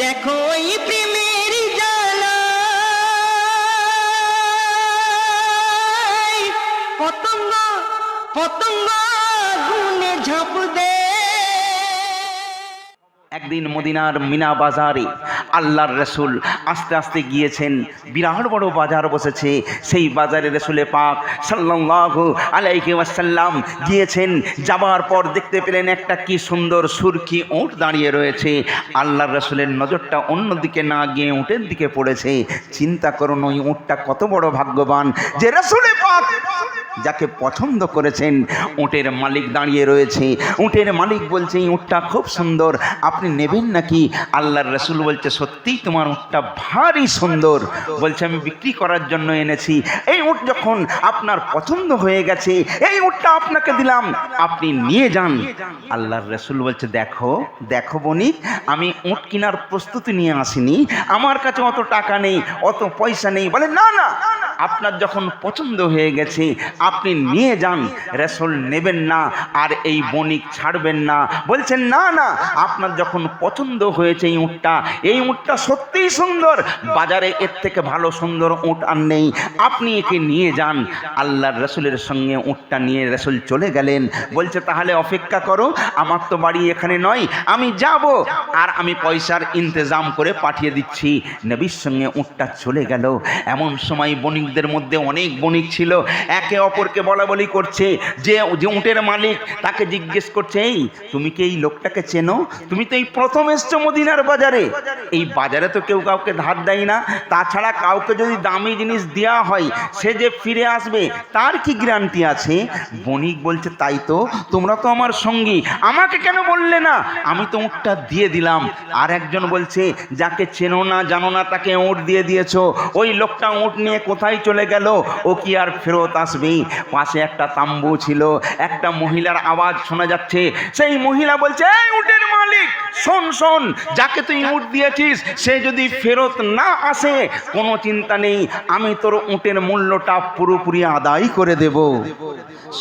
দেখো প্রেমের জ্বালা পতঙ্গ পতঙ্গ গুনে ঝাঁপ দে। একদিন মদিনার মিনা বাজারে আল্লাহর রসুল আস্তে আস্তে গিয়েছেন। বিরাট বড় বাজার বসেছে, সেই বাজারে রসুলে পাক সাল্লাল্লাহু আলাইহি ওয়াসাল্লাম গিয়েছেন। যাবার পর দেখতে পেলেন একটা কি সুন্দর সুরকি উট দাঁড়িয়ে রয়েছে। আল্লাহর রসুলের নজরটা অন্যদিকে না গিয়ে উটের দিকে পড়েছে। চিন্তা করুন, ওই উটটা কত বড় ভাগ্যবান যে রসুলে পাক যাকে পছন্দ করেছেন। উটের মালিক দাঁড়িয়ে রয়েছে। উটের মালিক বলছে, এই উটটা খুব সুন্দর, আপনি নেবেন নাকি? আল্লাহর রসুল বলছে, সত্যিই তোমার উটটা ভারী সুন্দর। বলছে, আমি বিক্রি করার জন্য এনেছি। এই উট যখন আপনার পছন্দ হয়ে গেছে, এই উটটা আপনাকে দিলাম, আপনি নিয়ে যান। আল্লাহর রসুল বলছে, দেখো দেখো বণিক, আমি উট কেনার প্রস্তুতি নিয়ে আসিনি, আমার কাছে অত টাকা নেই, অত পয়সা নেই। বলে, না না, আপনার যখন পছন্দ হয়ে গেছে আপনি নিয়ে যান। রসুল নেবেন না আর এই বণিক ছাড়বেন না। বলছেন, না না, আপনার যখন পছন্দ হয়েছে এই উটটা সত্যিই সুন্দর, বাজারে এর থেকে ভালো সুন্দর উট আর নেই, আপনি একে নিয়ে যান। আল্লাহর রসুলের সঙ্গে উটটা নিয়ে রসুল চলে গেলেন। বলছে, তাহলে অপেক্ষা করো, আমার তো বাড়ি এখানে নয়, আমি যাব আর আমি পয়সার ইন্তজাম করে পাঠিয়ে দিচ্ছি। নবীর সঙ্গে উটটা চলে গেল। এমন সময় বণিকদের মধ্যে অনেক বণিক ছিল, একে অপরকে বলা বলি করছে। যে উটের মালিক তাকে জিজ্ঞেস করছে, এই তুমি কি এই লোকটাকে চেনো? তুমি তো এই প্রথম এসছো মদিনার বাজারে, এই বাজারে তো কেউ কাউকে ধার দেয় না, তাছাড়া কাউকে যদি দামি জিনিস দেওয়া হয় সে যে ফিরে আসবে তার কি গ্যারান্টি আছে? বণিক বলছে, তাই তো, তোমরা তো আমার সঙ্গী, আমাকে কেন বললে না? আমি তো উটটা দিয়ে দিলাম। আর একজন বলছে, যাকে চেনো না জানো না তাকে উট দিয়ে দিয়েছো, ওই লোকটা উট নিয়ে কোথায় চলে গেল? ও কি আর ফেরত আসবে? পাশে একটা তাম্বু ছিল, একটা মহিলার আওয়াজ শোনা যাচ্ছে। সেই মহিলা বলছে, এই উটের মালিক, শোন শোন, যাকে তুই উট দিয়েছিস সে যদি ফেরত না আসে কোনো চিন্তা নেই, আমি তোর উটের মূল্যটা পুরোপুরি আদায় করে দেব।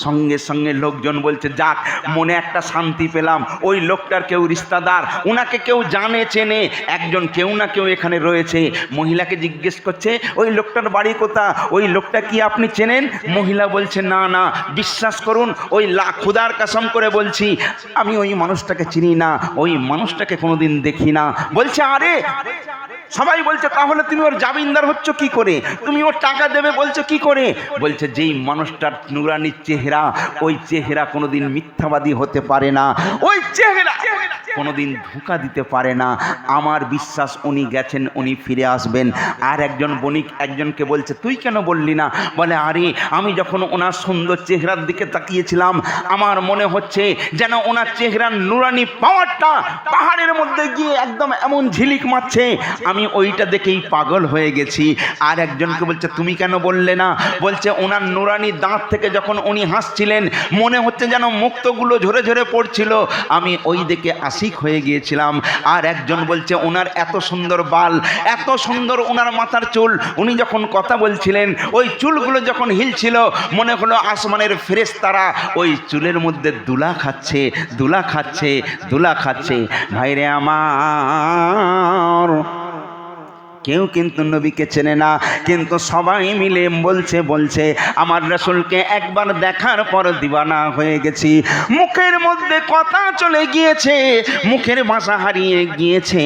সঙ্গে সঙ্গে লোকজন বলছে, যাক, মনে একটা শান্তি পেলাম, ওই লোকটার কেউ রিশতেদার, ওনাকে কেউ জানে চেনে, একজন কেউ না কেউ এখানে রয়েছে। মহিলাকে জিজ্ঞেস করছে, ওই লোকটার বাড়ি কোথা? ওই লোকটা কি আপনি চেনেন? মহিলা বলছে, না না, বিশ্বাস করুন, ওই খোদার কসম করে বলছি, আমি ওই মানুষটাকে চিনি না, ওই মানুষটাকে কোনোদিন দেখি না। বলছে, আরে, সবাই বলছে, তাহলে তুমি ওর জামিনদার হচ্ছ কি করে? তুমি ওর টাকা দেবে বলছো কি করে? বলছে, যেই মানুষটার নুরানি চেহারা, ওই চেহারা কোনোদিন মিথ্যাবাদী হতে পারে না, ওই চেহারা কোনোদিন ধোঁকা দিতে পারে না। আমার বিশ্বাস উনি গেছেন, উনি ফিরে আসবেন। আর একজন বণিক একজনকে বলছে, তুই কেন বললি না? বলে, আরে, আমি যখন ওনার সুন্দর চেহারার দিকে তাকিয়েছিলাম, আমার মনে হচ্ছে যেন ওনার চেহারার নুরানি পাওয়ারটা পাহাড়ের মধ্যে গিয়ে একদম এমন ঝিলিক মারছে, আমি ওইটা দেখেই পাগল হয়ে গেছি। আর একজনকে বলছে, তুমি কেন বললে না? বলছে, ওনার নুরানি দাঁত থেকে যখন উনি হাসছিলেন মনে হচ্ছে যেন মুক্তগুলো ঝরে ঝরে পড়ছিল, আমি ওই দেখে আশিক হয়ে গিয়েছিলাম। আর একজন বলছে, ওনার এত সুন্দর বাল, এত সুন্দর ওনার মাথার চুল, উনি যখন কথা বলছিলেন ওই চুলগুলো যখন হিলছিল মনে হলো আসমানের ফেরেশতারা ওই চুলের মধ্যে দুলা খাচ্ছে, দুলা খাচ্ছে, দুলা খাচ্ছে। ভাইরে আমার, কেউ কিন্তু নবীকে চেনে না, কিন্তু সবাই মিলে বলছে আমার রাসূলকে একবার দেখার পর দিওয়ানা হয়ে গেছি। মুখের মধ্যে কথা চলে গিয়েছে, মুখের ভাষা হারিয়ে গিয়েছে।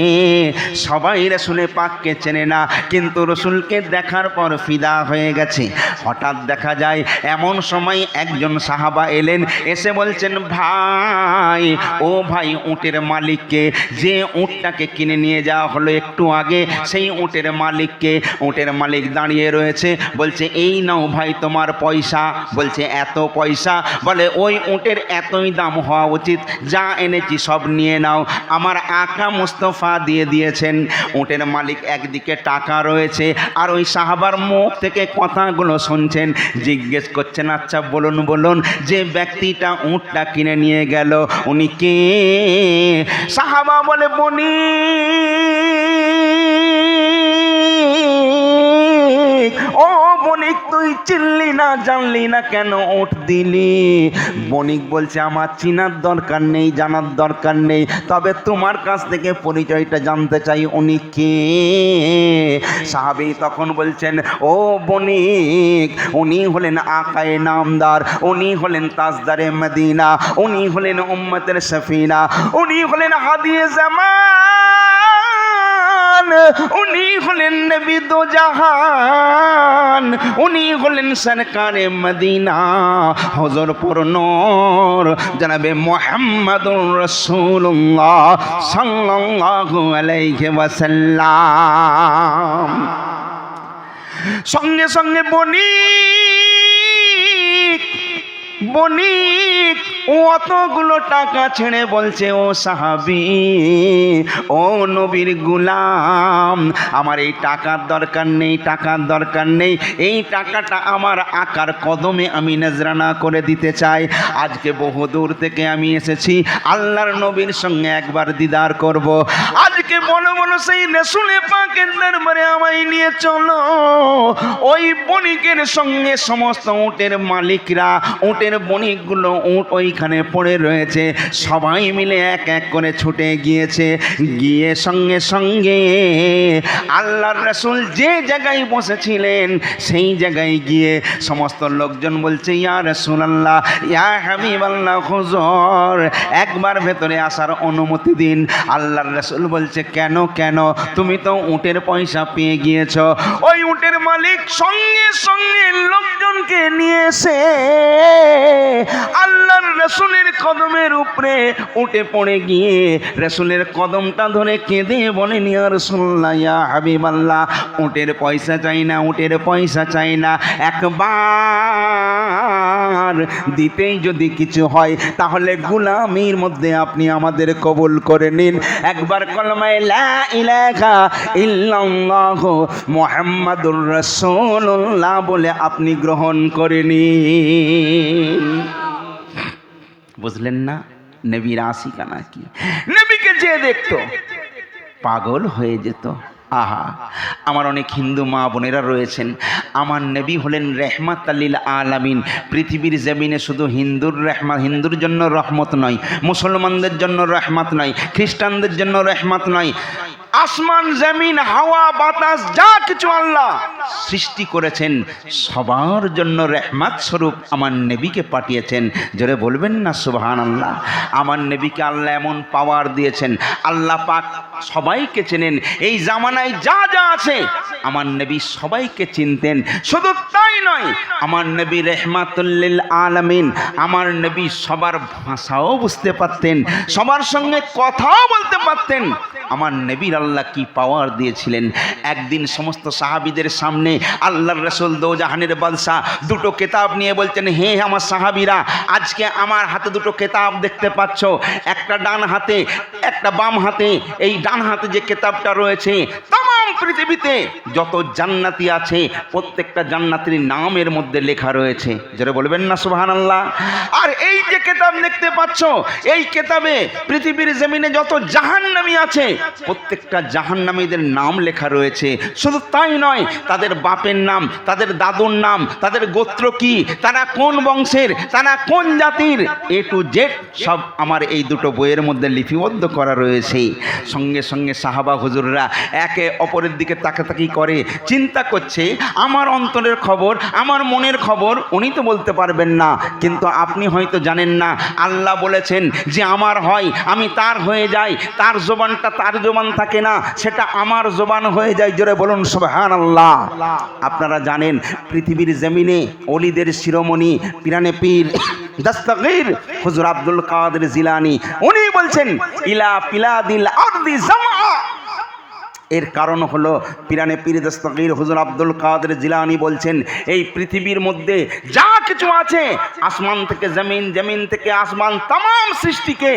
সবাই রাসূলে পাককে চেনে না, কিন্তু রাসূলকে দেখার পর ফিদা হয়ে গেছে। হঠাৎ দেখা যায় এমন সময় একজন সাহাবা এলেন, এসে বলছেন, ভাই, ও ভাই, উটের মালিককে, যে উটটাকে কিনে নিয়ে যাওয়া হলো একটু আগে, সেই উটের মালিককে। উটের মালিক দাঁড়িয়ে রয়েছে, বলছে, এই নাও ভাই তোমার পয়সা। বলছে, এত পয়সা? বলে, ওই উটের এতই দাম হওয়া উচিত, যা এনেছি সব নিয়ে নাও, আমার আকা মুস্তফা দিয়ে দিয়েছেন। উটের মালিক একদিকে টাকা রয়েছে আর ওই সাহাবার মুখ থেকে কথাগুলো শুনছেন, জিজ্ঞেস করছেন, আচ্ছা বলুন বলুন, যে ব্যক্তিটা উটটা কিনে নিয়ে গেল উনি কে? সাহাবা বলে, বণিক। ও বণিক, তুই চিনলি না, জানলি না কেন উঠ দিলি? বণিক বলছে আমার চিনার দরকার নেই, জানার দরকার নেই, তবে তোমার কাছ থেকে পরিচয়টা জানতে চাই, উনি কে? সাহাবী তখন বলছেন, ও বণিক, উনি হলেন আকায়ে নামদার, উনি হলেন তাজদারে মদিনা, উনি হলেন উম্মতের সফিনা, উনি হলেন হাদিয়ে জামান, উনি হলেন নবী দো জাহান, উনি হলেন সরকারে মদিনা, হযরত পুরনূর জনাবে মুহাম্মদুর রাসূলুল্লাহ সাল্লাল্লাহু আলাইহি ওয়াসাল্লাম। সঙ্গে সঙ্গে বণিক অতগুলো টাকা ছেড়ে বলছে, ও সাহাবী, ও নবীর গোলাম, আমার এই টাকার দরকার নেই, টাকার দরকার নেই, এই টাকাটা আমার আকার কদমে আমি নজরানা করে দিতে চাই। আজকে বহুদূর থেকে আমি এসেছি আল্লাহর নবীর সঙ্গে একবার দিদার করব। আজকে বলো বলো সেই রাসূলে পাকের দরবারে আমায় নিয়ে চলো। ওই বণিকের সঙ্গে সমস্ত উটের মালিকরা, উটের বণিকগুলো উট ওইখানে পড়ে রয়েছে, সবাই মিলে এক এক করে ছুটে গিয়েছে। গিয়ে সঙ্গে সঙ্গে আল্লাহর রাসূল যে জায়গায় বসেছিলেন সেই জায়গায় গিয়ে সমস্ত লোকজন বলছে, ইয়া রাসূলুল্লাহ, ইয়া হাবিবাল্লাহ, হুজুর একবার ভেতরে আসার অনুমতি দিন। আল্লাহর রাসূল বলছে, কেন কেন? তুমি তো উটের পয়সা পেয়ে গিয়েছ। ওই উটের মালিক সঙ্গে সঙ্গে লোকজনকে নিয়ে এসে আল্লাহর রাসূলের কদমের উপরে উঠে পড়ে গিয়ে রাসূলের কদমটা ধরে কেঁদে বলেন, ইয়া রাসূলুল্লাহ, ইয়া হাবিবাল্লাহ, উটের পয়সা চাই না, উটের পয়সা চাই না, একবার দিতেই যদি কিছু হয় তাহলে গোলামির মধ্যে আপনি আমাদের কবুল করে নিন। একবার কলমায়ে লা ইলাহা ইল্লাল্লাহ মুহাম্মাদুর রাসূলুল্লাহ বলে আপনি গ্রহণ করে নিন। বুঝলেন না নবীর আশিকানা কি? নবীকে যে দেখতো পাগল হয়ে যেত। আহা, আমার অনেক হিন্দু মা বোনেরা রয়েছেন, আমার নবী হলেন রহমাতাল লিল আলামিন। পৃথিবীর জমিনে শুধু হিন্দুর জন্য রহমত নয়, মুসলমানদের জন্য রহমত নয়, খ্রিস্টানদের জন্য রহমত নয়, আসমান জমিন হাওয়া বাতাস যা কিছু আল্লাহ সৃষ্টি করেছেন সবার জন্য রহমত স্বরূপ আমার নবীকে পাঠিয়েছেন। জোরে বলবেন না সুবহানাল্লাহ। আমার নবীকে আল্লাহ এমন পাওয়ার দিয়েছেন, আল্লাহ পাক সবাইকে চেনেন। এই জামানায় যা যা আছে আমার নবী সবাইকে চিনতেন। শুধু তাই নয়, আমার নবী রহমাতুল লিল আলামিন, আমার নবী সবার ভাষাও বুঝতে পারতেন, সবার সঙ্গে কথাও বলতে পারতেন। আমার নবীর আল্লাহ কি পাওয়ার দিয়েছিলেন। একদিন সমস্ত সাহাবীদের সামনে আল্লাহর রাসূল দোজাহানের বাদশা দুটো কিতাব নিয়ে বলছেন, হে আমার সাহাবীরা, আজকে আমার হাতে দুটো কিতাব দেখতে পাচ্ছ, একটা ডান হাতে একটা বাম হাতে। এই ডান হাতে যে কিতাবটা রয়েছে, তাম পৃথিবীতে যত জান্নাতি আছে প্রত্যেকটা জান্নাতের নামের মধ্যে লেখা রয়েছে। যারা বলবেন না সুবহানাল্লাহ। আর এই যে কিতাব দেখতে পাচ্ছ, এই কিতাবে পৃথিবীর জমিনে যত জাহান্নামী আছে প্রত্যেকটা জাহান্নামীদের নাম লেখা রয়েছে। শুধু তাই নয়, তাদের বাপের নাম, তাদের দাদুর নাম, তাদের গোত্র কি, তারা কোন বংশের, তারা কোন জাতির, এ টু জেড সব আমার এই দুটো বইয়ের মধ্যে লিপিবদ্ধ করা রয়েছে। সঙ্গে সঙ্গে সাহাবা হুজুররা একে অপরের দিকে তাকাতাকি করে, চিন্তা করছে আমার অন্তরের খবর, আমার মনের খবর উনি তো বলতে পারবেন না, কিন্তু আপনি হয়তো জানেন না আল্লাহ বলেছেন যে আমার হয় আমি তার হয়ে যাই, তার জবানটা তার জবান থাকে না, সেটা আমার জবান হয়ে যায়। জোরে বলুন সুবহানাল্লাহ। আপনারা জানেন পৃথিবীর জমিনে ওলিদের শিরোমণি পিরানে পীর দস্তগীর হুজুর আব্দুল কাদের জিলানী, উনি বলছেন ইলা পিলাদিল আরদি জামা। এর কারণ হলো পিরানে পীর দস্তগীর হুজুর আব্দুল কাদের জিলানী বলছেন, এই পৃথিবীর মধ্যে যা কিছু আছে, আসমান থেকে জমিন, জমিন থেকে আসমান, तमाम সৃষ্টিকে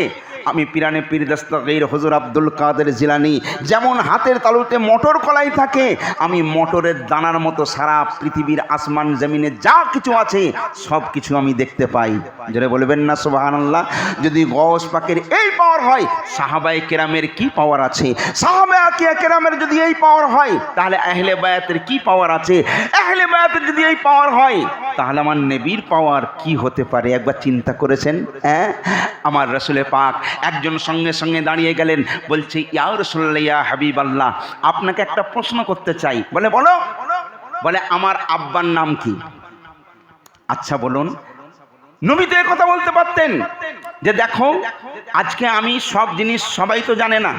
আমি পিরানে পীর দস্তগীর হুজুর আব্দুল কাদের জিলানী যেমন হাতের তালুতে মটর কলাই থাকে, আমি মটরের দানার মতো সারা পৃথিবীর আসমান জমিনে যা কিছু আছে সব কিছু আমি দেখতে পাই। যারা বলবেন না সুবহানাল্লাহ। যদি গওস পাকের এই পাওয়ার হয়, সাহাবায়ে কেরামের কি পাওয়ার আছে? সাহাবায়ে কেরামের যদি এই পাওয়ার হয়, তাহলে আহলে বায়াতের কি পাওয়ার আছে? আহলে বায়াতের যদি এই পাওয়ার হয়, তাহলে আমার নবীর পাওয়ার কি হতে পারে একবার চিন্তা করেছেন? হ্যাঁ, আমার রাসূলে পাক একজন সঙ্গে সঙ্গে দাঁড়িয়ে গেলেন, বলছে ইয়া রাসূলুল্লাহ ইয়া হাবিবাল্লাহ, আপনাকে একটা প্রশ্ন করতে চাই। বলে বলো। বলে আমার আব্বার নাম কি? আচ্ছা বলুন। নবী তো কথা বলতে পারতেন যে দেখো আজকে আমি সব জিনিস সবাই তো জানে না,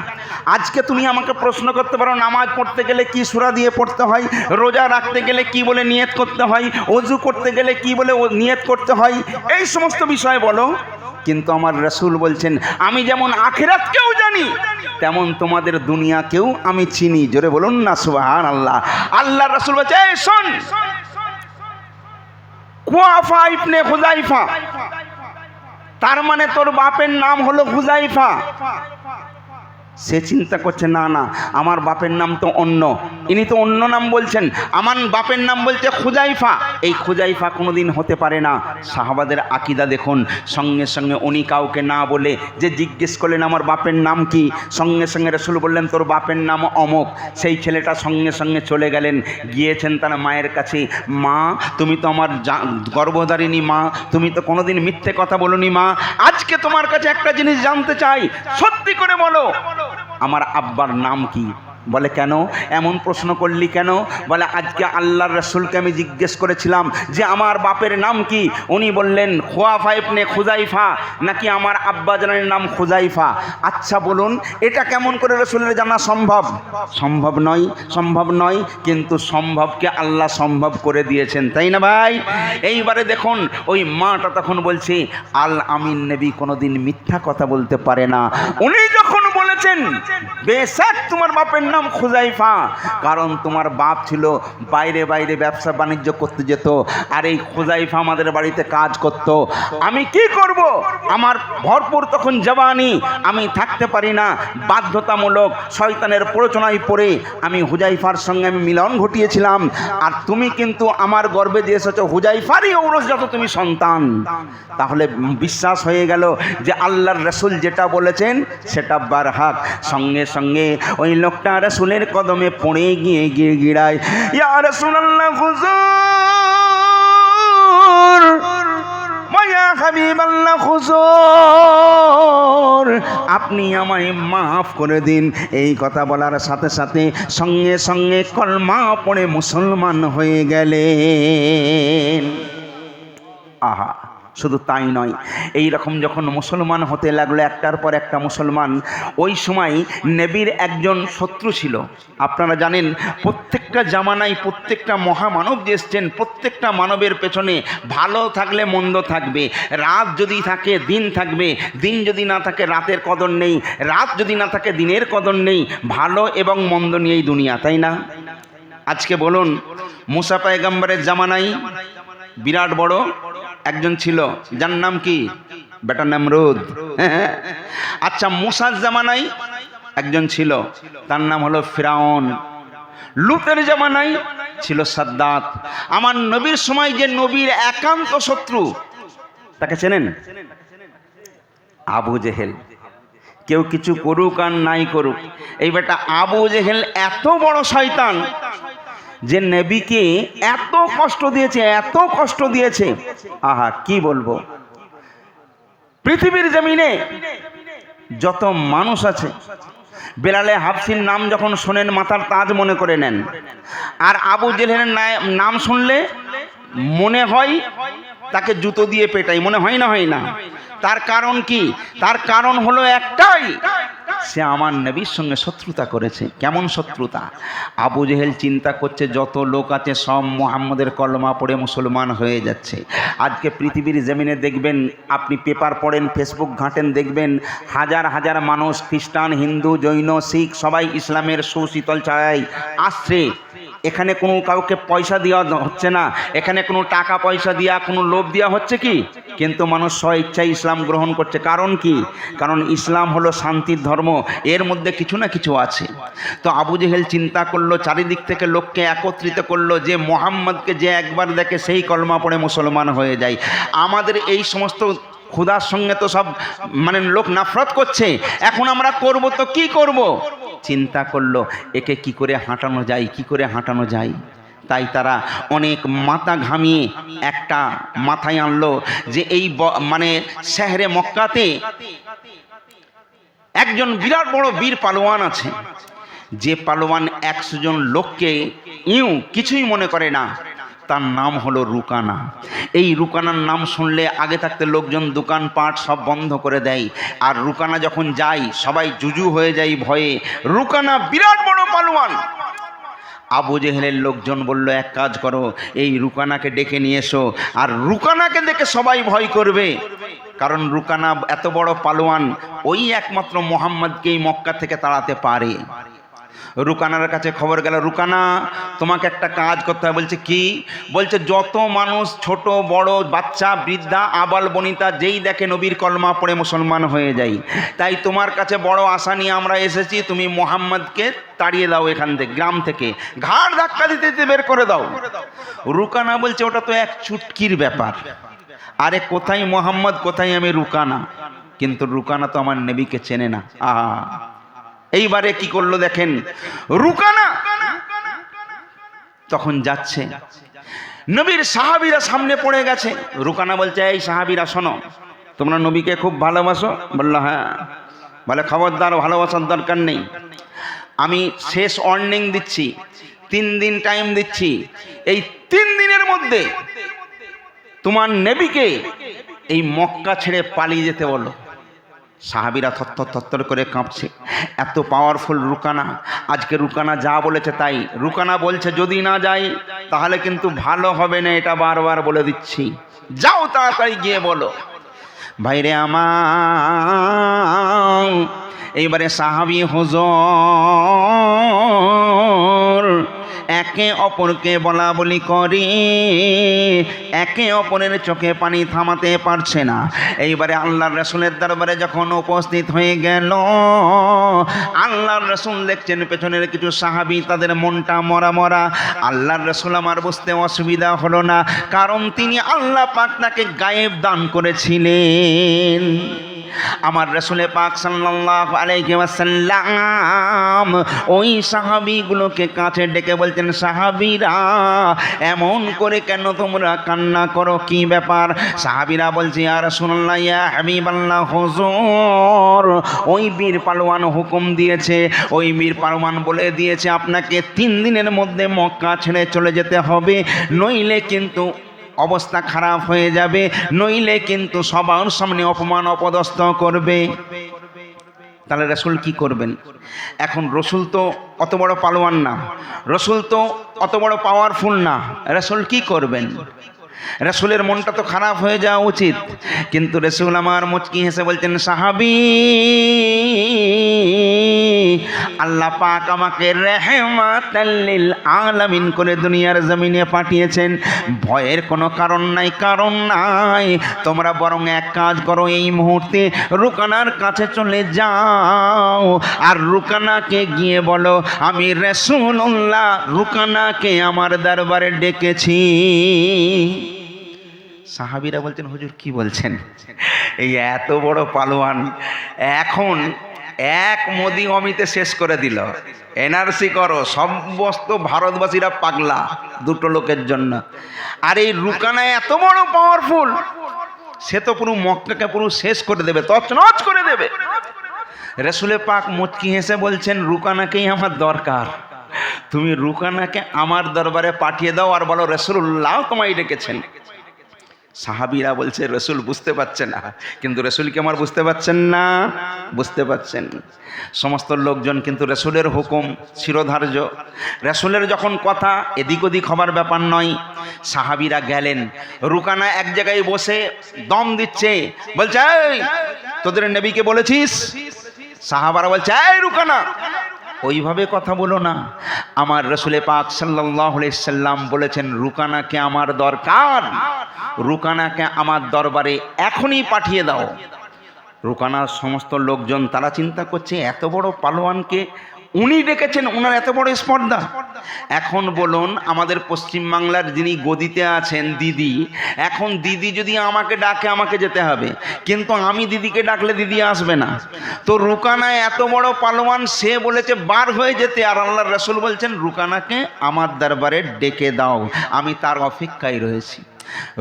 আজকে তুমি আমাকে প্রশ্ন করতে পারো নামাজ পড়তে গেলে কি সূরা দিয়ে পড়তে হয়, রোজা রাখতে গেলে কি বলে নিয়ত করতে হয়, ওযু করতে গেলে কি বলে নিয়ত করতে হয়, এই সমস্ত বিষয় বলো। কিন্তু আমার রাসূল বলছেন আমি যেমন আখিরাতকেও জানি তেমন তোমাদের দুনিয়াকেও আমি চিনি। জোরে বলুন না সুবহানাল্লাহ। আল্লাহর রাসূল বলছে এই শোন, কুয়াফা ইবনে হুযাইফা, তার মানে তোর বাপের নাম হলো হুযাইফা। সে চিন্তা করছে না না, আমার বাপের নাম তো অন্য, ইনি তো অন্য নাম বলছেন, আমার বাপের নাম বলছে খুজাইফা। এই খুজাইফা কোনোদিন হতে পারে না। সাহাবাদের আকীদা দেখুন, সঙ্গে সঙ্গে উনি কাউকে না বলে যে জিজ্ঞেস করলেন আমার বাপের নাম কি, সঙ্গে সঙ্গে রাসূল বললেন তোর বাপের নাম অমুক। সেই ছেলেটা সঙ্গে সঙ্গে চলে গেলেন, গিয়েছেন তার মায়ের কাছে, মা তুমি তো আমার গর্ভধারিণী মা, তুমি তো কোনোদিন মিথ্যে কথা বলোনি মা, আজকে তোমার কাছে একটা জিনিস জানতে চাই, সত্যি করে বলো আমার আব্বার নাম কি? বলে কেন এমন প্রশ্ন করলি কেন? বলে আজকে আল্লাহর রাসূলকে আমি জিজ্ঞেস করেছিলাম যে আমার বাপের নাম কি, উনি বললেন খুয়াফা ইবনে খুজাইফা, নাকি আমার আব্বা জানের নাম খুজাইফা। আচ্ছা বলুন এটা কেমন করে রাসূলের জানা সম্ভব? সম্ভব নয়, সম্ভব নয়, কিন্তু সম্ভবকে আল্লাহ সম্ভব করে দিয়েছেন, তাই না ভাই? এইবারে দেখুন ওই মাটা তখন বলছে আল আমিন নবী কোনোদিন মিথ্যা কথা বলতে পারে না। উনি যখন বলেছেন বেশক তোমার বাপের নাম খুজাইফা, কারণ তোমার বাপ ছিল বাইরে বাইরে ব্যবসা বাণিজ্য করতে যেত, আর এই খুজাইফা আমাদের বাড়িতে কাজ করত। আমি কি করব? আমার ভরপুর তখন জওয়ানি, আমি থাকতে পারি না, বাধ্যতামূলক শয়তানের প্ররোচনায় পড়ে আমি হুজাইফার সঙ্গে আমি মিলন ঘটিয়েছিলাম, আর তুমি কিন্তু আমার গর্ভে দিয়ে এসেছো হুজাইফারই ঔরসজাত তুমি সন্তান। তাহলে বিশ্বাস হয়ে গেল যে আল্লাহর রাসূল যেটা বলেছেন সেটা বারহাক। সঙ্গে সঙ্গে ওই লোকটা রাসূলের কদমে পড়ে গিয়ে গিড়ায়, ইয়া রাসূলুল্লাহ হুজুর, মায়া হাবিবাল্লাহ হুজুর, আপনি আমায় মাফ করে দিন। এই কথা বলার সাথে সাথে সঙ্গে সঙ্গে কলমা পড়ে মুসলমান হয়ে গেলেন। আহা, শুধু তাই নয়, এই রকম যখন মুসলমান হতে লাগলো একটার পর একটা মুসলমান, ওই সময় নবীর একজন শত্রু ছিল। আপনারা জানেন প্রত্যেকটা জামানায় প্রত্যেকটা মহামানব যে এসছেন, প্রত্যেকটা মানবের পেছনে ভালো থাকলে মন্দ থাকবে, রাত যদি থাকে দিন থাকবে, দিন যদি না থাকে রাতের কদর নেই, রাত যদি না থাকে দিনের কদর নেই, ভালো এবং মন্দ নিয়েই দুনিয়া, তাই না? আজকে বলুন মুসা পয়গম্বরের জামানায় বিরাট বড় একজন ছিল, যার নাম কি? বেটা নমরুদ। আচ্ছা মুসার জামানায় একজন ছিল, তার নাম হলো ফিরাউন। লুতের জামানায় ছিল সাদ্দাত। আমার নবীর সময় যে নবীর একান্ত শত্রু, তাকে চেনেন? আবু জেহেল। কেউ কিছু করুক আর নাই করুক, এই বেটা আবু জেহেল এত বড় শয়তান যে নবীকে এত কষ্ট দিয়েছে, এত কষ্ট দিয়েছে, আহা কি বলবো। পৃথিবীর জমিনে যত মানুষ আছে, বেলালে হাফসির নাম যখন শোনেন মাথার তাজ মনে করে নেন, আর আবু জেহেলের নাম শুনলে মনে হয় তাকে জুতো দিয়ে পেটাই, মনে হয় না? হয় না? তার কারণ কি? তার কারণ হলো একটাই, সে আমার নবীর সঙ্গে শত্রুতা করেছে। কেমন শত্রুতা? আবু জেহেল চিন্তা করছে যত লোক আছে সব মুহাম্মদের কলমা পড়ে মুসলমান হয়ে যাচ্ছে। আজকে পৃথিবীর জমিনে দেখবেন, আপনি পেপার পড়েন, ফেসবুক ঘাঁটেন, দেখবেন হাজার হাজার মানুষ খ্রিস্টান, হিন্দু, জৈন, শিখ সবাই ইসলামের সুশীতল ছায়ায় আসছে। এখানে কোনো কাউকে পয়সা দেওয়া হচ্ছে না, এখানে কোনো টাকা পয়সা দেওয়া, কোনো লোভ দেওয়া হচ্ছে কি, কিন্তু মানুষ স্বইচ্ছায় ইসলাম গ্রহণ করছে। কারণ কি? কারণ ইসলাম হলো শান্তির ধর্ম, এর মধ্যে কিছু না কিছু আছে। তো আবু জেহেল চিন্তা করলো, চারিদিক থেকে লোককে একত্রিত করলো যে মোহাম্মদকে যে একবার দেখে সেই কলমা পড়ে মুসলমান হয়ে যায়। আমাদের এই সমস্ত খুদার সঙ্গে তো সব মানে লোক নফরত করছে, এখন আমরা করব তো কি করব? চিন্তা করলো একে কি করে হাঁটানো যায়, কি করে হাঁটানো যায়। তাই তারা অনেক মাথা ঘামিয়ে একটা মাথায় আনলো যে এই মানে শহরে মক্কাতে একজন বিরাট বড় বীর পালোয়ান আছে, যে পালোয়ান 100 জন লোককে কিছুই মনে করে না, তার নাম হলো রুকানা। এই রুকানার নাম শুনলে আগে থাকতে লোকজন দোকানপাট সব বন্ধ করে দেয়, আর রুকানা যখন যায় সবাই জুজু হয়ে যায় ভয়ে। রুকানা বিরাট বড় পালোয়ান। আবু জেহেলের লোকজন বলল, এক কাজ করো, এই রুকানাকে ডেকে নিয়ে এসো। আর রুকানাকে দেখে সবাই ভয় করবে, কারণ রুকানা এত বড় পালোয়ান, ওই একমাত্র মোহাম্মদকেই মক্কা থেকে তাড়াতে পারে। রুকানার কাছে খবর গেল, রুকানা তোমাকে একটা কাজ করতে হবে। বলছে কি? বলছে যত মানুষ ছোট বড় বাচ্চা বৃদ্ধা আবাল বনিতা যেই দেখে নবীর কলমা পড়ে মুসলমান হয়ে যায়, তাই তোমার কাছে বড় আশা নিয়ে আমরা এসেছি, তুমি মোহাম্মদকে তাড়িয়ে দাও এখান থেকে, গ্রাম থেকে ঘাড় ধাক্কা দিতে দিতে বের করে দাও। রুকানা বলছে ওটা তো এক চুটকির ব্যাপার, আরে কোথায় মোহাম্মদ কোথায় আমি রুকানা, কিন্তু রুকানা তো আমার নবীকে চেনে না। এইবারে কি করলো দেখেন, রুকানা তখন যাচ্ছে, নবীর সাহাবীরা সামনে পড়ে গেছে। রুকানা বলছে, এই সাহাবীরা শোনো, তোমরা নবীকে খুব ভালোবাসো? বললো হ্যাঁ। বলে খবরদার, ভালোবাসার দরকার নেই, আমি শেষ ওয়ার্নিং দিচ্ছি, 3 দিন টাইম দিচ্ছি, এই 3 দিনের মধ্যে তোমার নবীকে এই মক্কা ছেড়ে পালিয়ে যেতে বলো। সাহাবীরা থরথর করে কাঁপছে, এত পাওয়ারফুল রুকানা। আজকে রুকানা যা বলেছে তাই। রুকানা বলছে যদি না যাই তাহলে কিন্তু ভালো হবে না, এটা বারবার বলে দিচ্ছি, যাও তাড়াতাড়ি গিয়ে বলো। ভাইরে আমার, এইবারে সাহাবী হুজুর একে অপরকে বলা বলি করে, একে অপরের চোখে পানি থামাতে পারছে না। এইবারে আল্লাহর রাসূলের দরবারে যখন উপস্থিত হয়ে গেল, আল্লাহর রাসূল দেখছেন পেছনের কিছু সাহাবী তাদের মনটা মরা মরা। আল্লাহর রাসূল আমার বুঝতে অসুবিধা হলো না, কারণ তিনি আল্লাহ পাক তাকে গায়েব দান করেছিলেন। আমার রাসূল পাক সাল্লাল্লাহু আলাইহি ওয়াসাল্লাম ওই সাহাবীগুলোকে কাছে ডেকে বলতেন, সাহাবীরা এমন করে কেন তোমরা কান্না করো, কি ব্যাপার? সাহাবীরা বলছে, ইয়া রাসূলুল্লাহ, ইয়া হাবিবাল্লাহ, হুজুর ওই বীর পালোয়ান হুকুম দিয়েছে, ওই বীর পালোয়ান বলে দিয়েছে আপনাকে 3 দিনের মধ্যে মক্কা ছেড়ে চলে যেতে হবে, নইলে কিন্তু অবস্থা খারাপ হয়ে যাবে, নইলে কিন্তু সবার সামনে অপমান অপদস্থ করবে। তাহলে রাসূল কি করবেন? এখন রাসূল তো অত বড় পালোয়ান না, রাসূল তো অত বড় পাওয়ারফুল না, রাসূল কি করবেন? রাসূলের মনটা তো খারাপ হয়ে যাওয়া উচিত, কিন্তু রাসূল আমার মুচকি হেসে বলছেন, সাহাবী আল্লাহ পাক আমাকে রাহমাতাল লিল আলামিন করে দুনিয়ার জমিনে পাঠিয়েছেন, ভয়ের কোনো কারণ নাই, তোমরা বরং এক কাজ করো, এই মুহূর্তে রুকানার কাছে চলে যাও, আর রুকানাকে গিয়ে বলো আমি রাসূলুল্লাহ রুকানাকে আমার দরবারে ডেকেছি। সাহাবীরা বলছেন, হুজুর কি বলছেন? এই এত বড় পালোয়ান এখন এক মোদি অমিতে শেষ করে দিল, এনআরসি করো, সমস্ত ভারতবাসীরা পাগলা দুটো লোকের জন্য। আর এই রুকানা এত বড় পাওয়ারফুল, সে তো পুরো মক্কাকে পুরো শেষ করে দেবে, তছনছ করে দেবে। রাসূল পাক মুচকি হেসে বলছেন, রুকানাকেই আমার দরকার, তুমি রুকানাকে আমার দরবারে পাঠিয়ে দাও আর বলো রাসূলুল্লাহ তোমায় ডেকেছেন। সাহাবীরা বলছে, রাসূল বুঝতে পারছেন না, কিন্তু রাসূল কি আমার বুঝতে পারছেন না? বুঝতে পারছেন। সমস্ত লোকজন কিন্তু রাসূলের হুকুম শিরোধার্য, রাসূলের যখন কথা এদিক ওদিক হবার ব্যাপার নয়। সাহাবীরা গেলেন, রুকানা এক জায়গায় বসে দম দিচ্ছে, বলছে, এই তোদের নবীকে বলেছিস? সাহাবারা বলছে, এই রুকানা ওইভাবে কথা বলো না, আমার রাসূল পাক সাল্লাল্লাহু আলাইহি সাল্লাম বলেছেন রুকানাকে আমার দরকার, রুকানাকে আমার দরবারে এখনই পাঠিয়ে দাও। রুকানার সমস্ত লোকজন তারা চিন্তা করছে, এত বড় পালোয়ানকে উনি ডেকেছেন, ওনার এত বড় স্পর্ধা। এখন বলুন, আমাদের পশ্চিমবাংলার যিনি গদিতে আছেন দিদি, এখন দিদি যদি আমাকে ডাকে আমাকে যেতে হবে, কিন্তু আমি দিদিকে ডাকলে দিদি আসবে না। তো রুকানা এত বড় পালোয়ান, সে বলেছে বার হয়ে যেতে, আর আল্লাহর রাসূল বলছেন রুকানাকে আমার দরবারে ডেকে দাও, আমি তার অপেক্ষায় রয়েছি।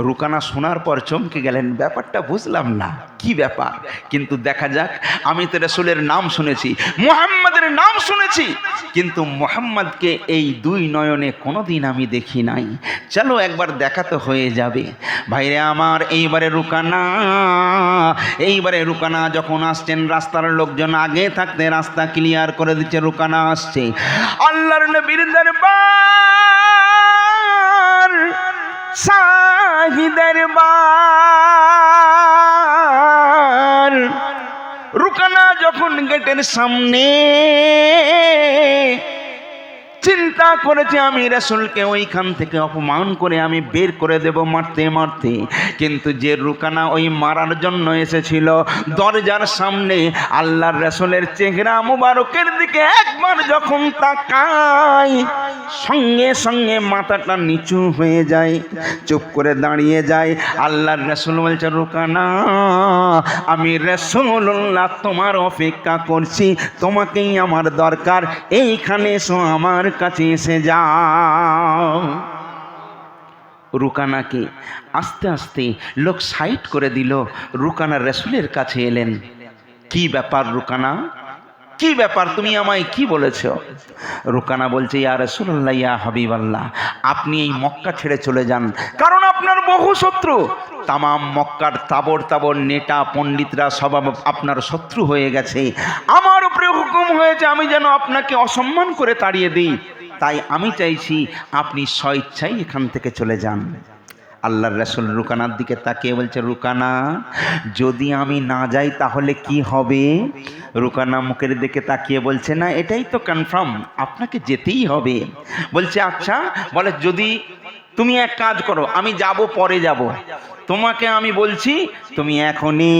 রুকানা শোনার পর চমকে গেলেন, ব্যাপারটা বুঝলাম না কি ব্যাপার, কিন্তু দেখা যাক। আমি তো রাসূলের নাম শুনেছি, মুহাম্মাদের নাম শুনেছি, কিন্তু মুহাম্মাদকে এই দুই নয়নে কোনোদিন আমি দেখি নাই। চলো একবার দেখা তো হয়ে যাবে। ভাইরে আমার, এইবারে রুকানা যখন আসছেন, রাস্তার লোকজন আগে থাকতে রাস্তা ক্লিয়ার করে দিচ্ছে, রুকানা আসছে। আল্লাহর নবীর দরবার, শাহী দরবার। রুকানা যখন গেটের সামনে চিন্তা করেছে আমি রাসূলকে ওইখান থেকে অপমান করে আমি বের করে দেব মারতে মারতে, কিন্তু যে রুকানা ওই মারার জন্য এসেছিল, দরজার সামনে আল্লাহর রাসূলের চেহারা মুবারকের দিকে একবার যখন তাকায়, সঙ্গে সঙ্গে মাথাটা নিচু হয়ে যায়, চুপ করে দাঁড়িয়ে যায়। আল্লাহর রাসূল বলছে, রুকানা, আমি রাসূলুল্লাহ তোমার অপেক্ষা করছি, তোমাকেই আমার দরকার, এইখানে এসো, আমার কাছে এসে যাও। রুকানাকে আস্তে আস্তে লোক সাইড করে দিল, রুকানা রাসূলের কাছে এলেন। কি ব্যাপার রুকানা, কি ব্যাপার, তুমি আমায় কি বলেছ? রুকানা বলছে, ইয়া রাসূলুল্লাহ, ইয়া হাবিবাল্লাহ, আপনি এই মক্কা ছেড়ে চলে যান, কারণ আপনার বহু শত্রু, তামাম মক্কার তাবর তাবর নেতা পণ্ডিতরা সব আপনার শত্রু হয়ে গেছে। আমার উপরে হুকুম হয়েছে আমি যেন আপনাকে অসম্মান করে তাড়িয়ে দিই, তাই আমি চাইছি আপনি স্বেচ্ছায় এখান থেকে চলে যান। আল্লাহর রাসূল রুকানার দিকে তাকিয়ে বলছে, রুকানা, যদি আমি না যাই তাহলে কি হবে? রুকানা মুখের দিকে তাকিয়ে বলছে, না, এটাই তো কনফার্ম, আপনাকে যেতেই হবে। বলছে, আচ্ছা, বলে যদি তুমি এক কাজ করো, আমি যাব, পরে যাব, তোমাকে আমি বলছি তুমি এখনই,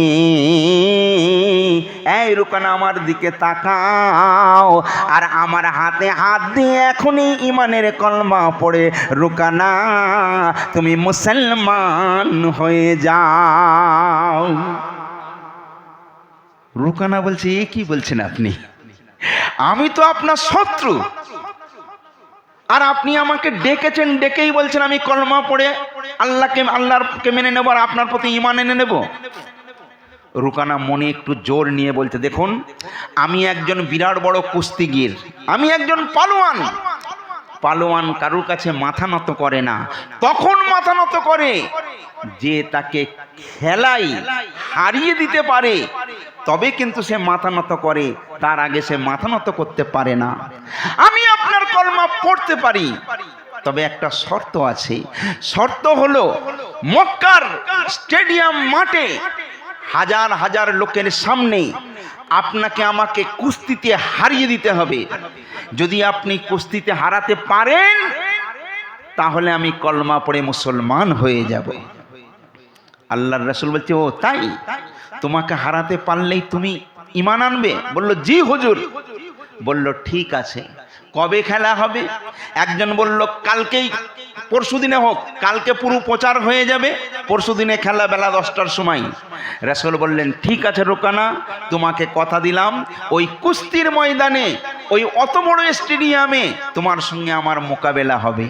এই রুকানা আমার দিকে তাকাও, আর আমার হাতে হাত দিয়ে এখনই ঈমানের কলমা পড়ে রুকানা তুমি মুসলমান হয়ে যাও। রুকানা বলছে, এ কি বলছেন আপনি? আমি তো আপনার শত্রু, আর আপনি আমাকে ডেকেছেন, ডেকেই বলছেন আমি কলমা পড়ে আল্লাহকে মেনে নেব আর আপনার প্রতি ঈমান এনে নেব। রুকানা মনে একটু জোর নিয়ে বলছে, দেখুন, আমি একজন বিরাট বড় কুস্তিগির, আমি একজন পালোয়ান কারুর কাছে মাথা নত করে না, তখন মাথা নত করে যে তাকে খেলাই হারিয়ে দিতে পারে, তবে কিন্তু সে মাথা নত করে, তার আগে সে মাথা নত করতে পারে না। আমি আপনার কলমা পড়তে পারি, তবে একটা শর্ত আছে, শর্ত হলো মক্কার স্টেডিয়াম মাঠে হাজার হাজার লোকের সামনে আপনাকে আমাকে কুস্তিতে হারিয়ে দিতে হবে। যদি আপনি কুস্তিতে হারাতে পারেন তাহলে আমি কলমা পড়ে মুসলমান হয়ে যাব। আল্লাহর রাসূল বলছে, ও তাই, তোমাকে হারাতে পারলেই তুমি ঈমান আনবে? বলল, জি হুজুর। বলল, ঠিক আছে, কবে খেলা হবে? একজন বলল, কালকেই, পরশুদিনে হোক, কালকে পুরো প্রচার হয়ে যাবে, পরশুদিনে খেলা বেলা 10টার সময়। রাসূল বললেন, ঠিক আছে রুকানা, তোমাকে কথা দিলাম, ওই কুস্তির ময়দানে, ওই অত বড় স্টেডিয়ামে তোমার সঙ্গে আমার মোকাবেলা হবে।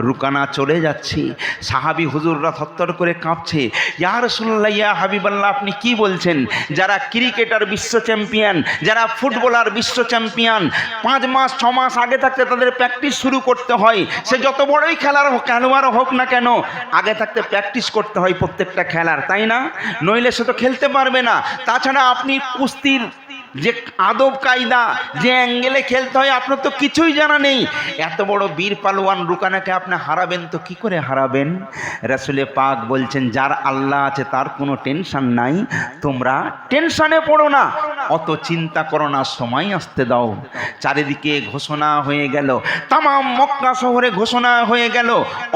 রুকানা চলে যাচ্ছে, সাহাবী হুজুররা থরথর করে কাঁপছে, ইয়া রাসূলুল্লাহ, ইয়া হাবিবাল্লাহ, আপনি কি বলছেন? যারা ক্রিকেটার বিশ্ব চ্যাম্পিয়ন, যারা ফুটবলার বিশ্ব চ্যাম্পিয়ন, 5 মাস 6 মাস আগে থাকতে তাদের প্র্যাকটিস শুরু করতে হয়, সে যত বড়ই খেলোয়াড় হোক না কেন, আগে থাকতে প্র্যাকটিস করতে হয় প্রত্যেকটা খেলার, তাই না? নইলে সে তো খেলতে পারবে না। তাছাড়া আপনি কুস্তির যে আদব কায়দা, যে অ্যাঙ্গেলে খেলতে হয়, আপনার তো কিছুই জানা নেই। এত বড় বীর পালোয়ান রুকানাকে আপনি হারাবেন তো কি করে হারাবেন? রাসূলে পাক বলছেন, যার আল্লাহ আছে তার কোনো টেনশন নাই, তোমরা টেনশনে পড়ো না, অত চিন্তা করো না, সময় আসতে দাও। চারিদিকে ঘোষণা হয়ে গেল, তামাম মক্কা শহরে ঘোষণা হয়ে গেল,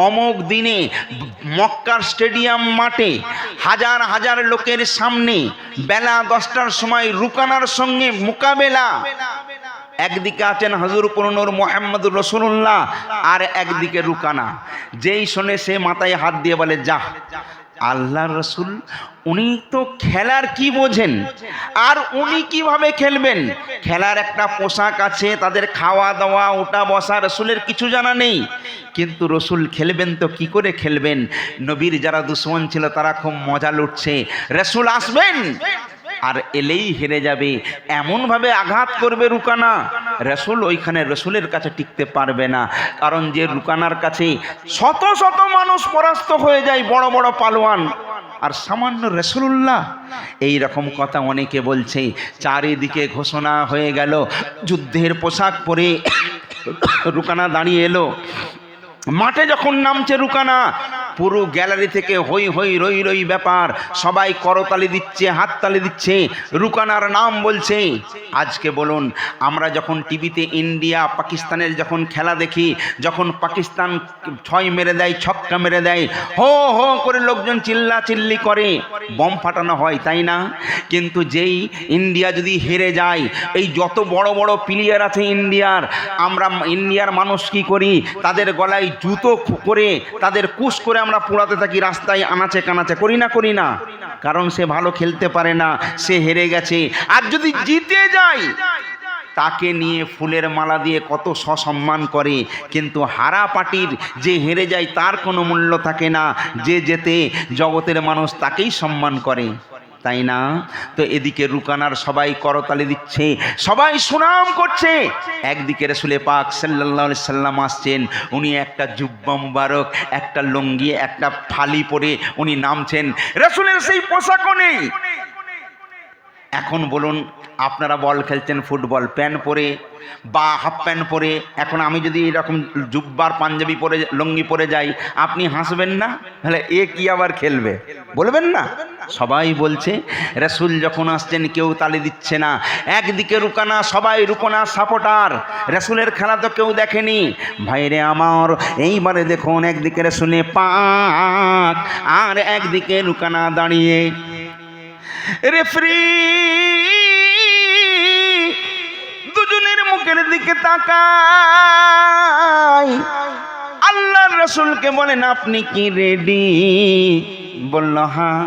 অমুক দিনে মক্কার স্টেডিয়াম মাঠে হাজার হাজার লোকের সামনে বেলা 10টার সময় রুকানার সঙ্গে মোকাবেলা। একদিকে আছেন হযরত নূর মুহাম্মদুর রাসূলুল্লাহ, আর একদিকে রুকানা। যেই শোনে সে মাথায় হাত দিয়ে বলে, যা, আল্লাহর রাসূল উনি তো খেলার কি বোঝেন, আর উনি কিভাবে খেলবেন? খেলার একটা পোশাক আছে, তাদের খাওয়া দাওয়া ওঠা বসা রাসূলের কিছু জানা নেই, কিন্তু রাসূল খেলবেন তো কি করে খেলবেন? নবীর যারা দুশমন ছিল তারা খুব মজা লুটছে, রাসূল আসবেন আর এলেই হেরে যাবে, এমনভাবে আঘাত করবে রুকানা, রাসূল ওইখানে রাসূলের কাছে টিকতে পারবে না। কারণ যে রুকানার কাছে শত শত মানুষ পরাস্ত হয়ে যায়, বড় বড় পালোয়ান, আর সামান্য রাসূলুল্লাহ। এই রকম কথা অনেকে বলছে। চারিদিকে ঘোষণা হয়ে গেল, যুদ্ধের পোশাক পরে রুকানা দাঁড়িয়ে এলো। মাঠে যখন নামছে রুকানা, পুরো গ্যালারি থেকে হই হই রই রই ব্যাপার, সবাই করতালি দিচ্ছে, হাততালি দিচ্ছে, রুকানার নাম বলছে। আজকে বলুন, আমরা যখন টিভিতে ইন্ডিয়া পাকিস্তানের যখন খেলা দেখি, যখন পাকিস্তান 6 মেরে দেয়, ছক্কা মেরে দেয়, হো হো করে লোকজন চিল্লা চিল্লি করে, বম ফাটানো হয়, তাই না? কিন্তু যেই ইন্ডিয়া যদি হেরে যায়, এই যত বড় বড় প্লেয়ার আছে ইন্ডিয়ার, আমরা ইন্ডিয়ার মানুষ কি করি? তাদের গলায় জুতো করে, তাদের কুশ করে আমরা পোড়াতে থাকি, রাস্তায় আনাচে কানাচে, করি না? কারণ সে ভালো খেলতে পারে না, সে হেরে গেছে। আর যদি জিতে যায়, তাকে নিয়ে ফুলের মালা দিয়ে কত সসম্মান করে, কিন্তু হারা পার্টির যে হেরে যায় তার কোনো মূল্য থাকে না, যে জেতে জগতের মানুষ তাকেই সম্মান করে, তাই না? তো এদিকে রুকানার সবাই করতালি দিচ্ছে, সবাই সুনাম করছে। একদিকে রাসূল পাক সাল্লাল্লাহু আলাইহি সাল্লাম আসছেন, উনি একটা জুব্বা মুবারক, একটা লুঙ্গি, একটা ফালি পরে উনি নামছেন, রাসূলের সেই পোশাকও নেই। এখন বলুন, আপনারা বল খেলছেন, ফুটবল প্যান্ট পরে বা হাফ প্যান্ট পরে, এখন আমি যদি এরকম জুব্বার পাঞ্জাবি পরে লুঙ্গি পরে যাই, আপনি হাসবেন না? তাহলে এ কি আবার খেলবে, বলবেন না? সবাই বলছে। রাসূল যখন আসছেন কেউ তালি দিচ্ছে না। একদিকে রুকানা, সবাই রুকানা সাপোর্টার, রাসূলের খেলা তো কেউ দেখেনি। ভাইরে আমার, এইবারে দেখুন, একদিকে রাসূল পাক আর একদিকে রুকানা দাঁড়িয়ে। রেফারি দুজনের মুখের দিকে তাকায়, আল্লাহর রাসূলকে বলেন, আপনি কি রেডি? বলল হ্যাঁ।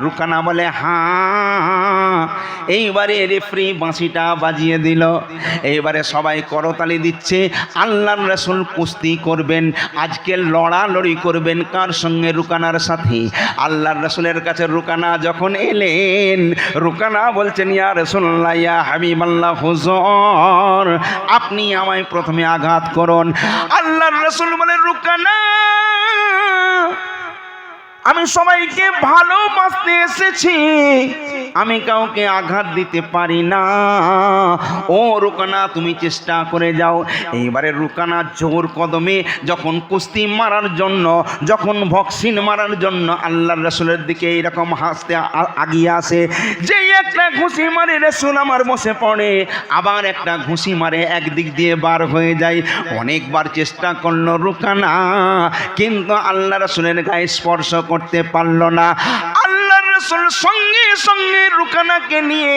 রুকানা বলে হ্যাঁ। এইবারে রেফারি বাঁশিটা বাজিয়ে দিল, এইবারে সবাই করতালি দিচ্ছে। আল্লাহর রাসূল কুস্তি করবেন, আজকে লড়ালড়ি করবেন, কার সঙ্গে? রুকানার সাথে। আল্লাহর রাসূলের কাছে রুকানা যখন এলেন, রুকানা বলছেন, ইয়া রাসূলুল্লাহ, ইয়া হাবিবাল্লাহ, হুজুর আপনি আমায় প্রথমে আঘাত করুন। আল্লাহর রাসূল বলে, রুকানা আমি সবাইকে ভালোবাসতে এসেছি, আমি কাউকে আঘাত দিতে পারি না। ও রুকানা, তুমি চেষ্টা করে যাও। এইবারে রুকানা জোর কদমে যখন কুস্তি মারার জন্য, যখন ভক্সিন মারার জন্য আল্লাহর রাসূলের দিকে এইরকম হাসতে আগিয়ে আসে, যেই একটা ঘুষি মারে রাসূল আমার বসে পড়ে, আবার একটা ঘুষি মারে, একদিক দিয়ে বার হয়ে যায়। অনেকবার চেষ্টা করলো রুকানা, কিন্তু আল্লাহর রাসূলের গায়ে স্পর্শ করতে পারল না। আল্লাহর রাসূল সঙ্গে সঙ্গে রুকানাকে নিয়ে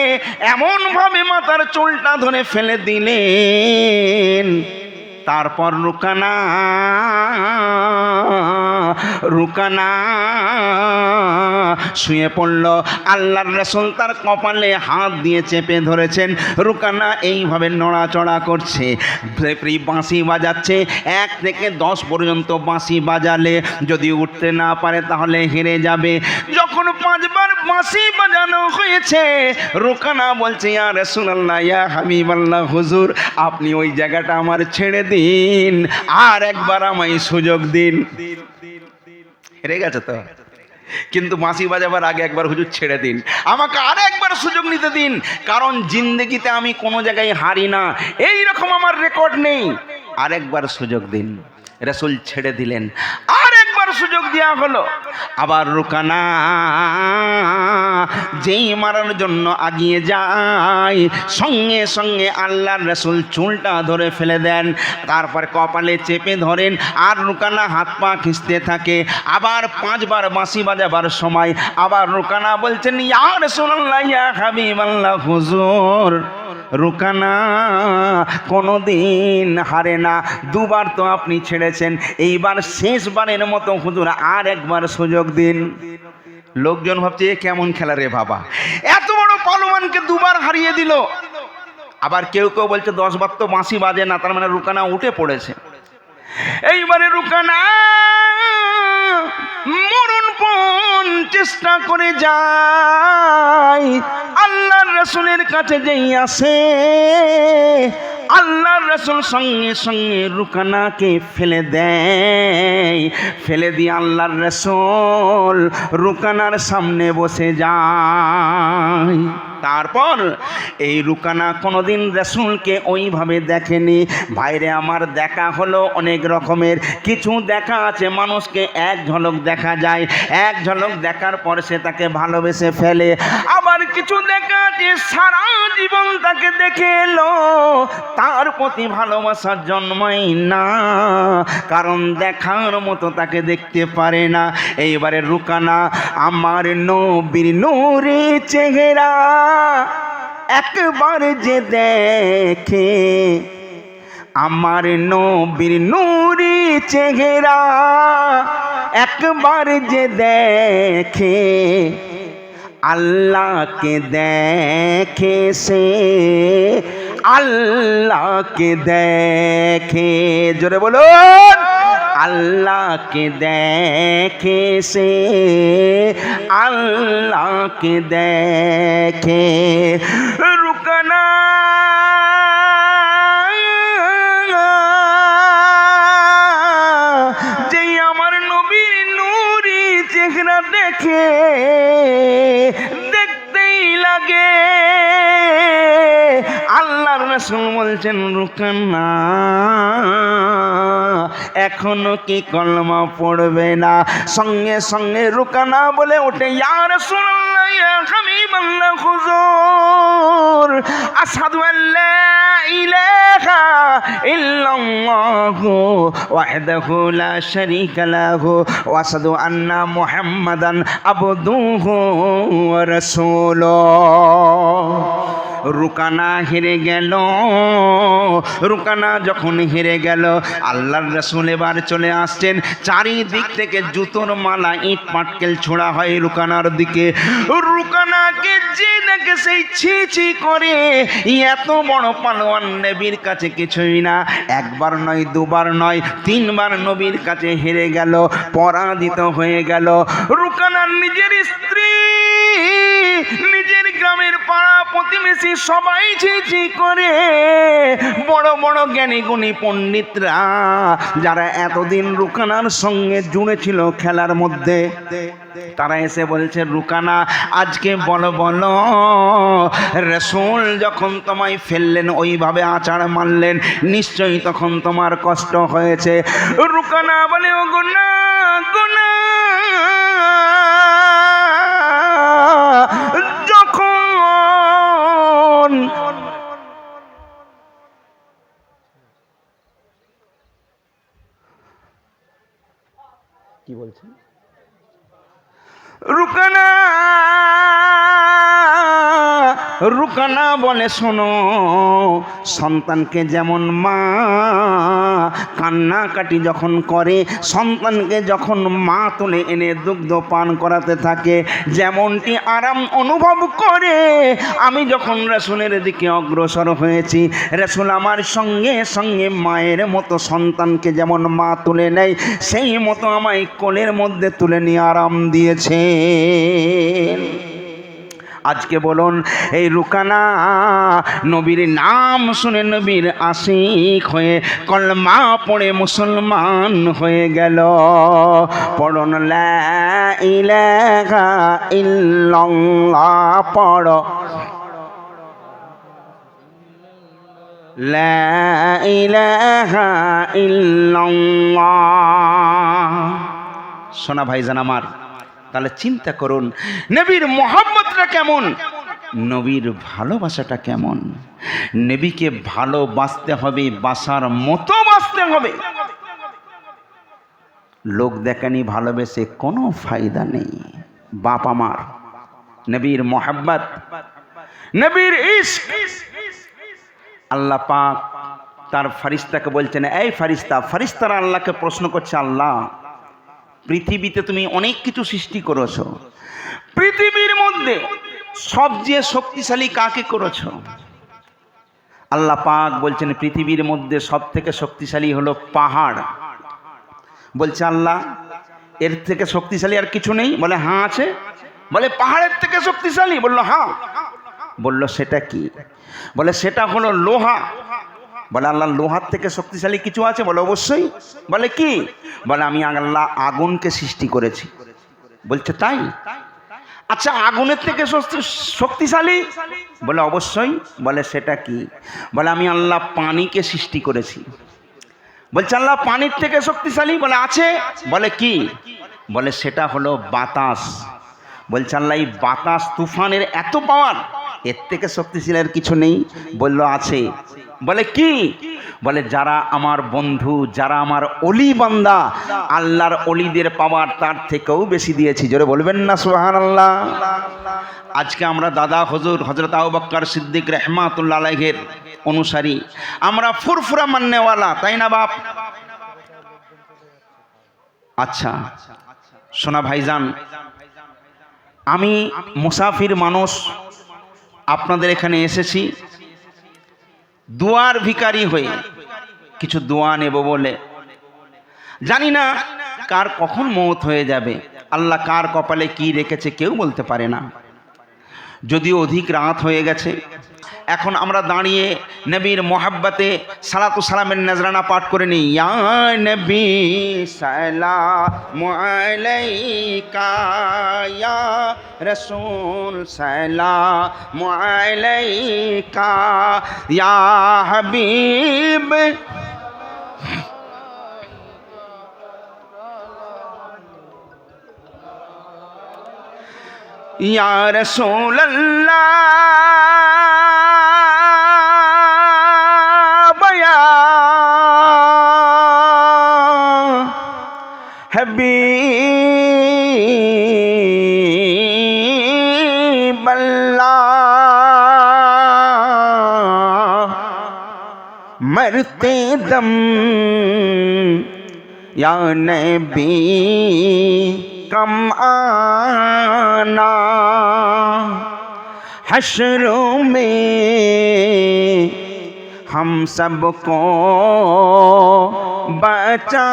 এমন ভাবে মাথার চুলটা ধরে ফেলে দিলেন। তারপর রুকানা শুয়ে পড়ল। আল্লাহর রাসূল তার কপালে হাত দিয়ে চেপে ধরেছেন। রুকানা এইভাবে নড়াচড়া করছে, বাঁশি বাজাচ্ছে, 1 থেকে 10 পর্যন্ত বাঁশি বাজালে যদি উঠতে না পারে তাহলে হেরে যাবে। যখন 5 বার বাঁশি বাজানো হয়েছে, রুকানা বলছে, ইয়া রাসূলুল্লাহ, ইয়া হাবিবাল্লাহ, হুজুর আপনি ওই জায়গাটা আমার ছেড়ে দিন, আর একবার আমায় সুযোগ দিন। হেরে গেছে তো, কিন্তু বাঁশি বাজাবার আগে একবার হুজুর ছেড়ে দিন, আমাকে আর একবার সুযোগ নিতে দিন, কারণ জিন্দেগিতে আমি কোনো জায়গায় হারি না, এই রকম আমার রেকর্ড নেই, আরেকবার সুযোগ দিন। রাসূল ছেড়ে দিলেন, আর একবার সুযোগ দেওয়া হলো। আবার রুকানা যেই মারার জন্য আগিয়ে যায়, সঙ্গে সঙ্গে আল্লাহর রাসূল চুলটা ধরে ফেলে দেন, তারপর কপালে চেপে ধরেন, আর রুকানা হাত পা খিঁচতে থাকে। আবার 5 বার বাঁশি বাজাবার সময় আবার রুকানা বলছেন, ইয়া রাসূলুল্লাহ, ইয়া হাবিবাল্লাহ, হুজুর রুকানা কোনোদিন হারে না। দুবার তো আপনি ছেড়েছেন, এইবার শেষবারের মতো হুজুর আর একবার সুযোগ দিন। লোকজন ভাবছে এ কেমন খেলা রে বাবা, এত বড় পালোয়ানকে দুবার হারিয়ে দিল। আবার কেউ কেউ বলছে 10 বার তো বাঁশি বাজে না, তার মানে রুকানা উঠে পড়েছে। এইবারে রুকানা মরণপণ চেষ্টা করে যায়, আল্লাহর রাসূলের কাছে যেই আসে, আল্লাহর রাসূল সঙ্গে সঙ্গে রুকানাকে ফেলে দেয়। ফেলে দিয়ে আল্লাহর রাসূল রুকানার সামনে বসে যায়। তারপর এই রুকানা কোনোদিন রাসূলকে ওইভাবে দেখেনি। ভাইরে আমার, দেখা হলো অনেক রকমের। কিছু দেখা আছে মানুষকে এক ঝলক দেখা যায়, এক ঝলক দেখার পর সে তাকে ভালোবেসে ফেলে। আবার কিছু দেখা আছে সারা জীবন তাকে দেখে এলো, তার প্রতি ভালোবাসার জন্মায় না, কারণ দেখার মতো তাকে দেখতে পারে না। এইবারে রুকানা আমার নবীর নূরে চেহারা একবার যে দেখে, আমার নবীর নূরে চেহারা একবার যে দেখে, আল্লাহকে দেখে সে, আল্লাহকে দেখে। জোরে বলুন, আল্লাহকে দেখে সে, আল্লাহকে দেখে। রুকানা যেই আমার নবীর নূরি চেহারা দেখে, দেখতেই লাগে। আল্লাহর রাসূল বলছেন রুকানা এখনো কি কলমা পড়বে না? সঙ্গে সঙ্গে রুকানা বলে ওঠে, ইয়া রাসূলুল্লাহ, ইয়া হাবিবাল্লাহ, হুজুর, আশহাদু আল্লা ইলাহা ইল্লাল্লাহু ওয়াহদাহু লা শারীকা লাহু ওয়া আশহাদু আন্না মুহাম্মাদান আবদুহু ওয়া রাসূলুহু। রুকানা হেরে গেল। রুকানা যখন হেরে গেল, আল্লাহর রাসূল এবার চলে আসছেন। চারিদিক থেকে জুতোর মালা, ইট পাটকেল ছোড়া হয় রুকানার দিকে। রুকানাকে যে দেখে সেই ছি ছি করে। এত বড় পালোয়ান নবীর কাছে কিছুই না। একবার নয়, দুবার নয়, 3 বার নবীর কাছে হেরে গেল, পরাজিত হয়ে গেল। রুকানার নিজের স্ত্রী, নিজের গ্রামের পাড়া প্রতিবেশী সবাই ছি ছি করে। বড় বড় জ্ঞানী গুণী পণ্ডিতরা যারা এতদিন রুকানার সঙ্গে জুড়ে ছিল খেলার মধ্যে, তারা এসে বলছে, রুকানা আজকে বলো বলো, রাসূল যখন তোমায় ফেললেন, ওইভাবে আছাড় মারলেন, নিশ্চয়ই তখন তোমার কষ্ট হয়েছে। রুকানা বলে, ও গুনা গুনা, যখন কি বলছেন রুকানা, রুকানা বলে, শোনো, সন্তানকে যেমন মা কান্নাকাটি যখন করে, সন্তানকে যখন মা তুলে এনে দুগ্ধ পান করাতে থাকে, যেমনটি আরাম অনুভব করে, আমি যখন রাসূলের দিকে অগ্রসর হয়েছি, রাসূল আমার সঙ্গে সঙ্গে মায়ের মতো সন্তানকে যেমন মা তুলে নেয়, সেই মতো আমায় কোলের মধ্যে তুলে নিয়ে আরাম দিয়েছে। আজকে বলুন, এই রুকানা নবীর নাম শুনে নবীর আশিক হয়ে কলমা পড়ে মুসলমান হয়ে গেল। পড়ুন লা ইলাহা ইল্লাল্লাহ, পড়ো লা ইলাহা ইল্লাল্লাহ। সোনা ভাইজান আমার, তাহলে চিন্তা করুন নবীর মোহাব্বতটা কেমন, নবীর ভালোবাসাটা কেমন। নবীকে ভালোবাসতে হবে, বাসার মতো বাসতে হবে। লোক দেখানি ভালোবেসে কোনো ফায়দা নেই। বাপ আমার, নবীর মোহাব্বত, নবীর ইশক, আল্লাহ পাক তার ফারিস্তাকে বলছেন, এই ফারিস্তা। ফারিস্তারা আল্লাহকে প্রশ্ন করছে, আল্লাহ পৃথিবীতে তুমি অনেক কিছু সৃষ্টি করেছো, পৃথিবীর মধ্যে সবচেয়ে শক্তিশালী কাকে করেছো? আল্লাহ পাক বলছেন, পৃথিবীর মধ্যে সব থেকে শক্তিশালী হলো পাহাড়। বলছে, আল্লাহ এর থেকে শক্তিশালী আর কিছু নেই? বলে, হ্যাঁ আছে। বলে, পাহাড়ের থেকে শক্তিশালী? বললো, হ্যাঁ। বললো, সেটা কি? বলে, সেটা হলো লোহা। বলে, আল্লাহ লোহার থেকে শক্তিশালী কিছু আছে? বলে, অবশ্যই। বলে, কি? বলে, আমি আল্লাহ আগুনকে সৃষ্টি করেছি। বলছে, তাই? আচ্ছা, আগুনের থেকে শক্তিশালী? বলে, অবশ্যই। বলে, সেটা কি? বলে, আমি আল্লাহ পানিকে সৃষ্টি করেছি। বলছে, আল্লাহ পানির থেকে শক্তিশালী? বলে, আছে। বলে, কি? বলে, সেটা হলো বাতাস। বলছে, আল্লাহ এই বাতাস তুফানের এত পাওয়ার, এর থেকে শক্তিশালী আর কিছু নেই? বলল, আছে। বলে, কি? বলে, যারা আমার বন্ধু, যারা আমার অলি বান্দা, আল্লাহর অলিদের পাওয়ার তার থেকেও বেশি দিয়েছি। জোরে বলবেন না সুবহানাল্লাহ। আজকে আমরা দাদা হুজুর হযরত আবু বকর সিদ্দিক রাহমাতুল্লাহ আলাইহির অনুসারী, আমরা ফুরফুরা মাননেওয়ালা, তাই না বাপ? আচ্ছা সোনা ভাইজান, আমি মুসাফির মানুষ, আপনাদের এখানে এসেছি দুয়ার ভিখারি হয়ে, কিছু দোয়া নেব বলে। জানি না কার কখন মওত হয়ে যাবে, আল্লাহ কার কপালে কি রেখেছে কেউ বলতে পারে না। যদিও অধিক রাত হয়ে গেছে, এখন আমরা দাঁড়িয়ে নবীর মোহাব্বতে সালাতু সালামের নজরানা পাঠ করে নিই। ইয়া নবী সালামু আলাইকা, ইয়া রাসূল সালামু আলাইকা, ইয়া হাবিব ইয়া রাসূলুল্লাহ, ইয়া হাবিবাল্লাহ, মরতে দম ইয়া নবী कम आना, हश्रों में हम सबको बचाना,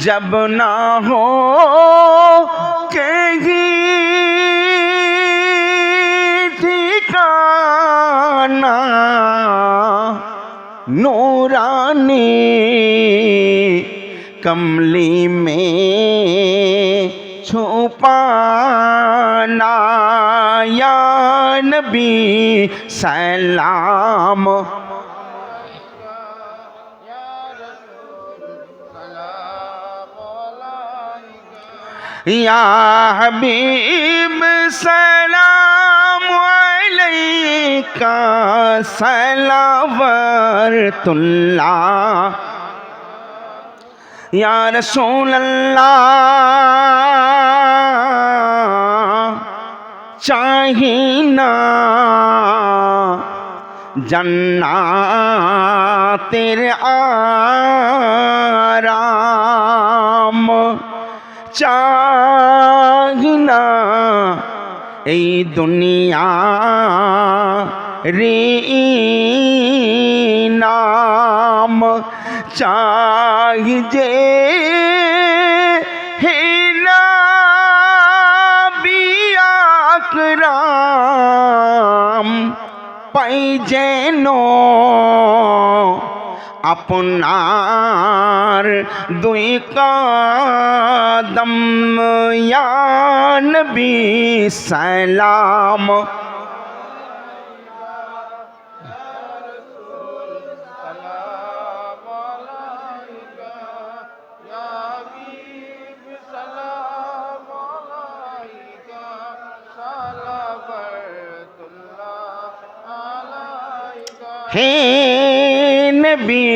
जब ना हो कहीं ठिकाना, नूरानी कमली में छुपाना, या नबी सलाम, या हबीब सलाम अलैका, सलावतुल्लाह, या रसूल अल्लाह, चाहिना जन्नातेर आराम, चाहिना এই দুনিয়া রে নাম, चाहिए हे नबी আকরাম, পাই যেন আপনার দুই কদম, ইয়া নবী সালাম, হে নবী।